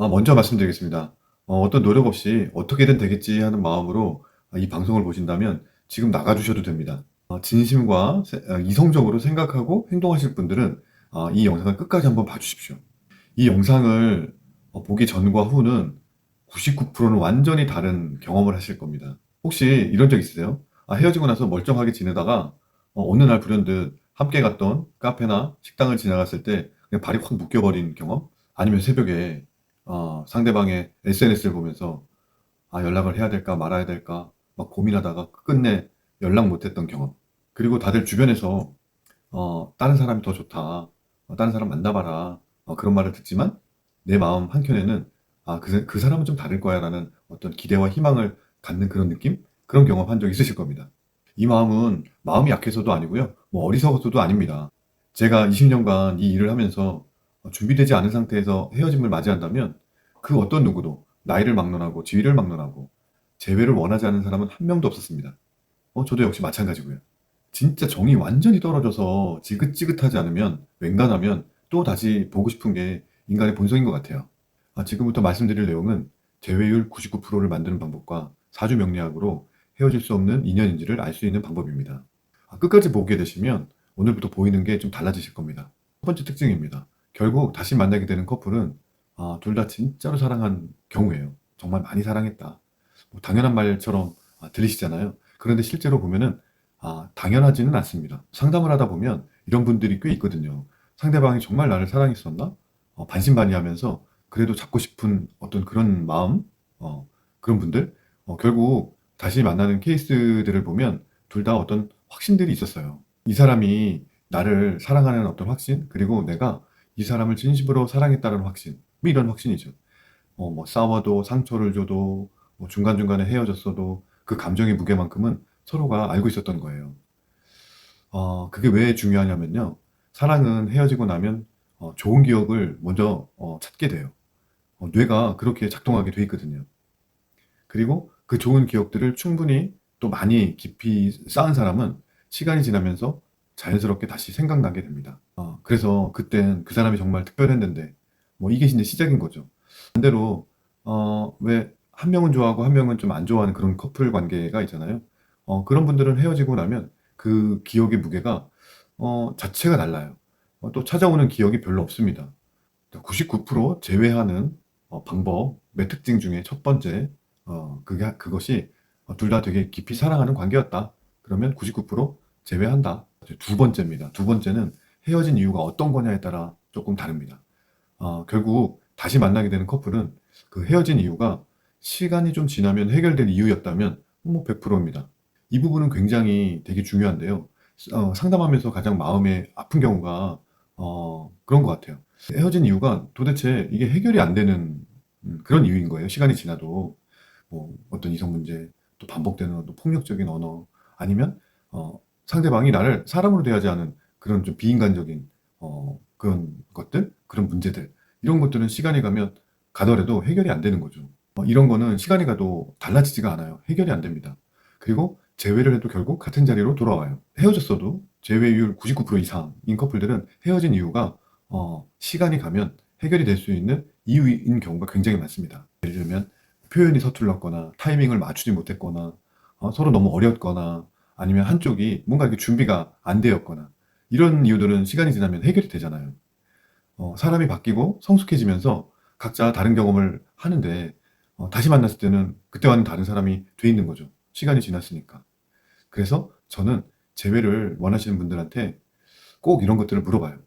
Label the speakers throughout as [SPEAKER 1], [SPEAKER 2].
[SPEAKER 1] 먼저 말씀드리겠습니다. 어떤 노력 없이 '어떻게든 되겠지.' 하는 마음으로 이 방송을 보신다면 지금 나가 주셔도 됩니다. 진심과 이성적으로 생각하고 행동하실 분들은 이 영상을 끝까지 한번 봐 주십시오. 이 영상을 보기 전과 후는 99%는 완전히 다른 경험을 하실 겁니다. 혹시 이런 적 있으세요? 헤어지고 나서 멀쩡하게 지내다가 어느 날 불현듯 함께 갔던 카페나 식당을 지나갔을 때 그냥 발이 확 묶여 버린 경험? 아니면 새벽에 상대방의 SNS를 보면서 '연락을 해야 될까 말아야 될까?' 막 고민하다가 끝내 연락 못 했던 경험. 그리고 다들 주변에서 "다른 사람이 더 좋다. 다른 사람 만나 봐라." 그런 말을 듣지만 내 마음 한켠에는 '그 사람은 좀 다를 거야.'라는 어떤 기대와 희망을 갖는 그런 느낌? 그런 경험한 적 있으실 겁니다. 이 마음은 마음이 약해서도 아니고요. 뭐 어리석어서도 아닙니다. 제가 20 년간 이 일을 하면서 준비되지 않은 상태에서 헤어짐을 맞이한다면 그 어떤 누구도 나이를 막론하고 지위를 막론하고 재회를 원하지 않는 사람은 한 명도 없었습니다. 저도 역시 마찬가지고요. 진짜 정이 완전히 떨어져서 지긋지긋하지 않으면 웬간하면 또다시 보고 싶은 게 인간의 본성인 것 같아요. 지금부터 말씀드릴 내용은 재회율 99%를 만드는 방법과 사주 명리학으로 헤어질 수 없는 인연인지를 알 수 있는 방법입니다. 끝까지 보게 되시면 오늘부터 보이는 게 좀 달라지실 겁니다. 첫 번째 특징입니다. 결국 다시 만나게 되는 커플은 둘 다 진짜로 사랑한 경우예요. 정말 많이 사랑했다. 뭐 당연한 말처럼 들리시잖아요. 그런데 실제로 보면은 당연하지는 않습니다. 상담을 하다 보면 이런 분들이 꽤 있거든요. 상대방이 정말 나를 사랑했었나? 반신반의하면서 그래도 잡고 싶은 어떤 그런 마음, 그런 분들, 결국 다시 만나는 케이스들을 보면 둘 다 어떤 확신들이 있었어요. 이 사람이 나를 사랑하는 어떤 확신, 그리고 내가 이 사람을 진심으로 사랑했다는 확신, 뭐 이런 확신이죠. 뭐 싸워도 상처를 줘도 뭐 중간중간에 헤어졌어도 그 감정의 무게만큼은 서로가 알고 있었던 거예요. 그게 왜 중요하냐면요. 사랑은 헤어지고 나면 좋은 기억을 먼저 찾게 돼요. 뇌가 그렇게 작동하게 돼 있거든요. 그리고 그 좋은 기억들을 충분히 또 많이 깊이 쌓은 사람은 시간이 지나면서 자연스럽게 다시 생각나게 됩니다. 그래서 그땐 그 사람이 정말 특별했는데 뭐 이게 이제 시작인 거죠. 반대로 왜 한 명은 좋아하고 한 명은 좀 안 좋아하는 그런 커플 관계가 있잖아요. 그런 분들은 헤어지고 나면 그 기억의 무게가 자체가 달라요. 또 찾아오는 기억이 별로 없습니다. 99% 제외하는 방법의 특징 중에 첫 번째, 그것이 둘 다 되게 깊이 사랑하는 관계였다. 그러면 99% 제외한다. 이제 두 번째입니다. 두 번째는 헤어진 이유가 어떤 거냐에 따라 조금 다릅니다. 결국 다시 만나게 되는 커플은 그 헤어진 이유가 시간이 좀 지나면 해결될 이유였다면 뭐 100%입니다. 이 부분은 굉장히 되게 중요한데요. 상담하면서 가장 마음에 아픈 경우가 그런 것 같아요. 헤어진 이유가 도대체 이게 해결이 안 되는 그런 이유인 거예요. 시간이 지나도 뭐 어떤 이성 문제, 또 반복되는 어떤 폭력적인 언어, 아니면 상대방이 나를 사람으로 대하지 않은 그런 좀 비인간적인 그런 것들, 그런 문제들, 이런 것들은 시간이 가면 가더라도 해결이 안 되는 거죠. 이런 거는 시간이 가도 달라지지가 않아요. 해결이 안 됩니다. 그리고 재회를 해도 결국 같은 자리로 돌아와요. 헤어졌어도 재회율 99% 이상인 커플들은 헤어진 이유가 시간이 가면 해결이 될 수 있는 이유인 경우가 굉장히 많습니다. 예를 들면 표현이 서툴렀거나 타이밍을 맞추지 못했거나 서로 너무 어렸거나 아니면 한쪽이 뭔가 이렇게 준비가 안 되었거나, 이런 이유들은 시간이 지나면 해결이 되잖아요. 사람이 바뀌고 성숙해지면서 각자 다른 경험을 하는데 다시 만났을 때는 그때와는 다른 사람이 돼 있는 거죠. 시간이 지났으니까. 그래서 저는 재회를 원하시는 분들한테 꼭 이런 것들을 물어봐요.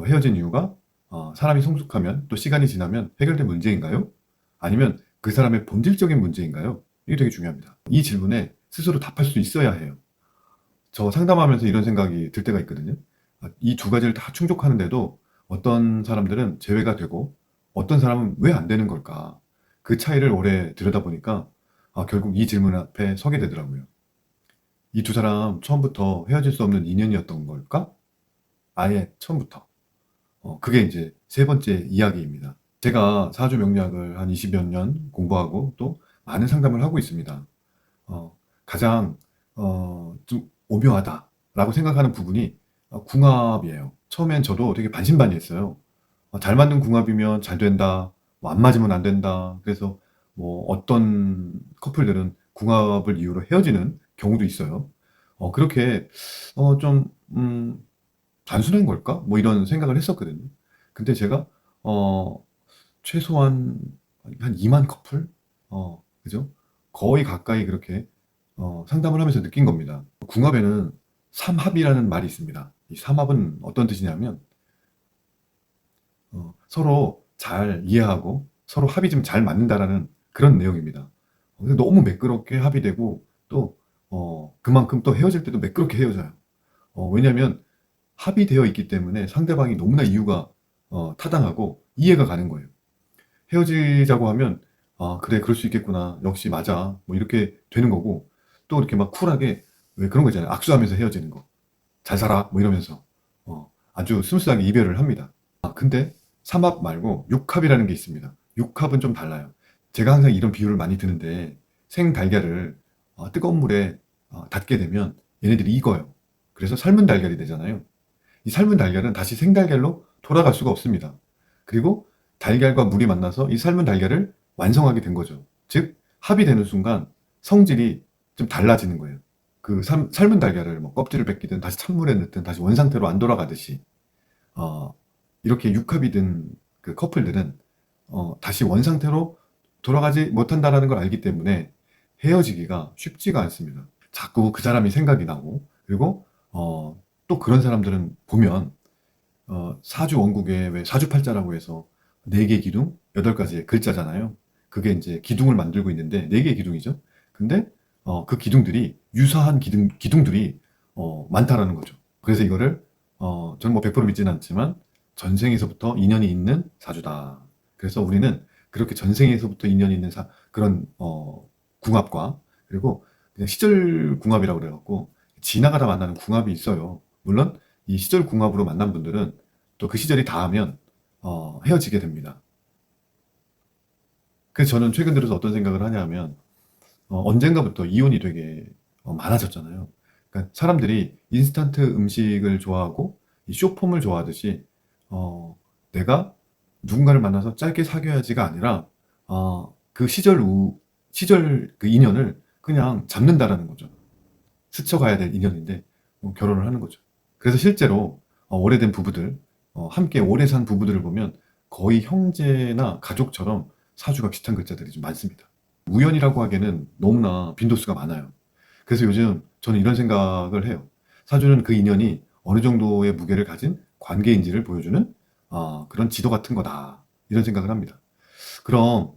[SPEAKER 1] 헤어진 이유가 사람이 성숙하면 또 시간이 지나면 해결된 문제인가요? 아니면 그 사람의 본질적인 문제인가요? 이게 되게 중요합니다. 이 질문에 스스로 답할 수 있어야 해요. 저 상담하면서 이런 생각이 들 때가 있거든요. 이 두 가지를 다 충족하는데도 어떤 사람들은 제외가 되고 어떤 사람은 왜 안 되는 걸까? 그 차이를 오래 들여다보니까 결국 이 질문 앞에 서게 되더라고요. 이 두 사람 처음부터 헤어질 수 없는 인연이었던 걸까? 아예 처음부터. 그게 이제 세 번째 이야기입니다. 제가 사주 명리학을 한 20여 년 공부하고 또 많은 상담을 하고 있습니다. 가장 좀 오묘하다라고 생각하는 부분이 궁합이에요. 처음엔 저도 되게 반신반의했어요. 잘 맞는 궁합이면 잘 된다. 뭐 안 맞으면 안 된다. 그래서 뭐 어떤 커플들은 궁합을 이유로 헤어지는 경우도 있어요. 그렇게 좀 '단순한 걸까?' 뭐 이런 생각을 했었거든요. 근데 제가 어 최소한 한 2만 커플? 그죠? 거의 가까이 그렇게 상담을 하면서 느낀 겁니다. 궁합에는 삼합이라는 말이 있습니다. 이 삼합은 어떤 뜻이냐면 서로 잘 이해하고 서로 합이 좀 잘 맞는다라는 그런 내용입니다. 근데 너무 매끄럽게 합의되고 또 그만큼 또 헤어질 때도 매끄럽게 헤어져요. 왜냐하면 합의되어 있기 때문에 상대방이 너무나 이유가 타당하고 이해가 가는 거예요. 헤어지자고 하면 '아 그래 그럴 수 있겠구나. 역시 맞아.' 뭐 이렇게 되는 거고 또 이렇게 막 쿨하게 왜 그런 거 있잖아요. 악수하면서 헤어지는 거. "잘 살아." 뭐 이러면서 아주 스무스하게 이별을 합니다. 근데 삼합 말고 육합이라는 게 있습니다. 육합은 좀 달라요. 제가 항상 이런 비유를 많이 드는데 생달걀을 뜨거운 물에 닿게 되면 얘네들이 익어요. 그래서 삶은 달걀이 되잖아요. 이 삶은 달걀은 다시 생달걀로 돌아갈 수가 없습니다. 그리고 달걀과 물이 만나서 이 삶은 달걀을 완성하게 된 거죠. 즉 합이 되는 순간 성질이 좀 달라지는 거예요. 그 삶은 달걀을 뭐 껍질을 벗기든 다시 찬물에 넣든 다시 원상태로 안 돌아가듯이 어 이렇게 육합이 된 그 커플들은 다시 원상태로 돌아가지 못한다라는 걸 알기 때문에 헤어지기가 쉽지가 않습니다. 자꾸 그 사람이 생각이 나고 그리고 또 그런 사람들은 보면 사주 원국에 왜 사주팔자라고 해서 4개 기둥, 8가지의 글자잖아요. 그게 인제 기둥을 만들고 있는데 4개의 기둥이죠. 근데 그 기둥들이 유사한 기둥들이 많다라는 거죠. 그래서 이거를 저는 뭐 100% 믿지는 않지만 '전생에서부터 인연이 있는 사주다.' 그래서 우리는 그렇게 전생에서부터 인연이 있는 그런 궁합과 그리고 그냥 시절 궁합이라고 그래 갖고 지나가다 만나는 궁합이 있어요. 물론 이 시절 궁합으로 만난 분들은 또 그 시절이 닿으면 헤어지게 됩니다. 그래서 저는 최근 들어서 어떤 생각을 하냐면 언젠가부터 이혼이 되게 많아졌잖아요. 그러니까 사람들이 인스턴트 음식을 좋아하고 이 숏폼을 좋아하듯이 내가 누군가를 만나서 짧게 사귀어야지가 아니라 그 시절 그 인연을 그냥 잡는다라는 거죠. 스쳐가야 될 인연인데 결혼을 하는 거죠. 그래서 실제로 오래된 부부들 함께 오래 산 부부들을 보면 거의 형제나 가족처럼 사주가 비슷한 글자들이 좀 많습니다. 우연이라고 하기에는 너무나 빈도수가 많아요. 그래서 요즘 저는 이런 생각을 해요. 사주는 그 인연이 어느 정도의 무게를 가진 관계인지를 보여주는 그런 지도 같은 거다. 이런 생각을 합니다. 그럼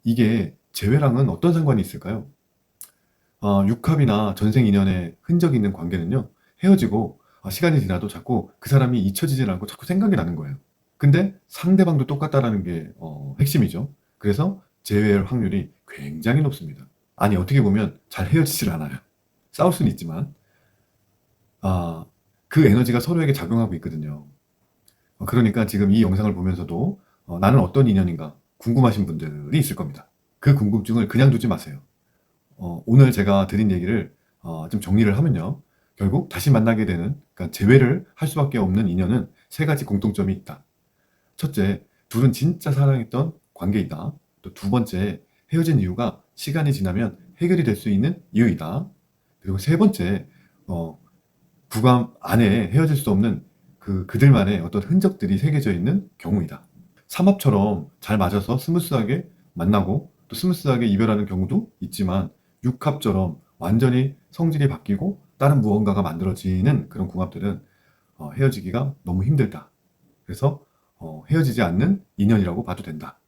[SPEAKER 1] 이게 재회랑은 어떤 상관이 있을까요? 육합이나 전생 인연에 흔적이 있는 관계는요, 헤어지고 시간이 지나도 자꾸 그 사람이 잊혀지질 않고 자꾸 생각이 나는 거예요. 근데 상대방도 똑같다라는 게 핵심이죠. 그래서 재회할 확률이 굉장히 높습니다. 아니, 어떻게 보면 잘 헤어지질 않아요. 싸울 수는 있지만, 아, 그 에너지가 서로에게 작용하고 있거든요. 그러니까 지금 이 영상을 보면서도 나는 어떤 인연인가 궁금하신 분들이 있을 겁니다. 그 궁금증을 그냥 두지 마세요. 오늘 제가 드린 얘기를 좀 정리를 하면요. 결국 다시 만나게 되는, 그러니까 재회를 할 수밖에 없는 인연은 세 가지 공통점이 있다. 첫째, 둘은 진짜 사랑했던 관계이다. 또 두 번째, 헤어진 이유가 시간이 지나면 해결이 될 수 있는 이유이다. 그리고 세 번째, 구감 안에 헤어질 수 없는 그들만의 어떤 흔적들이 새겨져 있는 경우이다. 삼합처럼 잘 맞아서 스무스하게 만나고 또 스무스하게 이별하는 경우도 있지만 육합처럼 완전히 성질이 바뀌고 다른 무언가가 만들어지는 그런 궁합들은 헤어지기가 너무 힘들다. 그래서 헤어지지 않는 인연이라고 봐도 된다.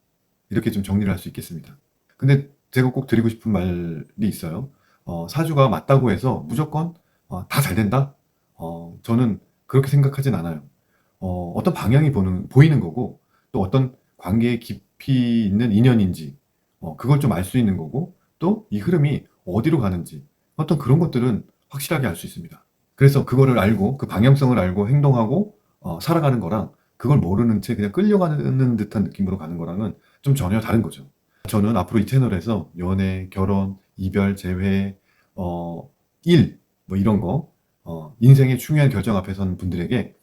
[SPEAKER 1] 이렇게 좀 정리를 할 수 있겠습니다. 근데 제가 꼭 드리고 싶은 말이 있어요. 사주가 맞다고 해서 무조건 다 잘 된다? 저는 그렇게 생각하진 않아요. 어떤 방향이 보이는 거고 또 어떤 관계에 깊이 있는 인연인지 그걸 좀 알 수 있는 거고 또 이 흐름이 어디로 가는지 어떤 그런 것들은 확실하게 알 수 있습니다. 그래서 그거를 알고 그 방향성을 알고 행동하고 살아가는 거랑 그걸 모르는 채 그냥 끌려가는 듯한 느낌으로 가는 거랑은 좀 전혀 다른 거죠. 저는 앞으로 이 채널에서 연애, 결혼, 이별, 재회, 일, 뭐 이런 거, 인생의 중요한 결정 앞에 선 분들에게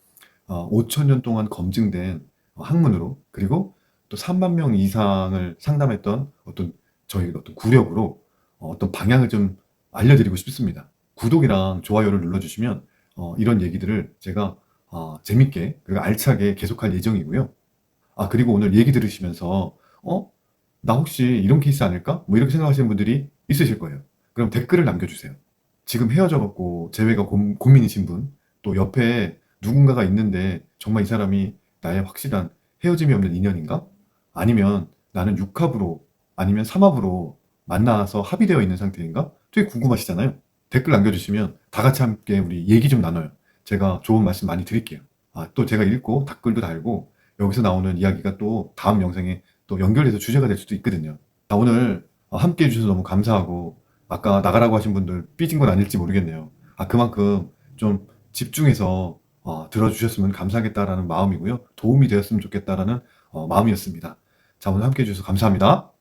[SPEAKER 1] 5천 년 동안 검증된 학문으로 그리고 또 3만 명 이상을 상담했던 어떤 저희 어떤 구력으로 어떤 방향을 좀 알려드리고 싶습니다. 구독이랑 좋아요를 눌러주시면 이런 얘기들을 제가 재밌게 그리고 알차게 계속할 예정이고요. 그리고 오늘 얘기 들으시면서 나 혹시 이런 케이스 아닐까? 뭐 이렇게 생각하시는 분들이 있으실 거예요. 그럼 댓글을 남겨주세요. 지금 헤어져갖고 재회가 고민이신 분, 또 옆에 누군가가 있는데 정말 이 사람이 나의 확실한 헤어짐이 없는 인연인가? 아니면 나는 6합으로 아니면 3합으로 만나서 합의되어 있는 상태인가? 되게 궁금하시잖아요. 댓글 남겨주시면 다 같이 함께 우리 얘기 좀 나눠요. 제가 좋은 말씀 많이 드릴게요. 또 제가 읽고 댓글도 달고 여기서 나오는 이야기가 또 다음 영상에 또 연결해서 주제가 될 수도 있거든요. 오늘 함께 해주셔서 너무 감사하고 아까 나가라고 하신 분들 삐진 건 아닐지 모르겠네요. 그만큼 좀 집중해서 들어주셨으면 감사하겠다라는 마음이고요. 도움이 되었으면 좋겠다라는 마음이었습니다. 자, 오늘 함께 해주셔서 감사합니다.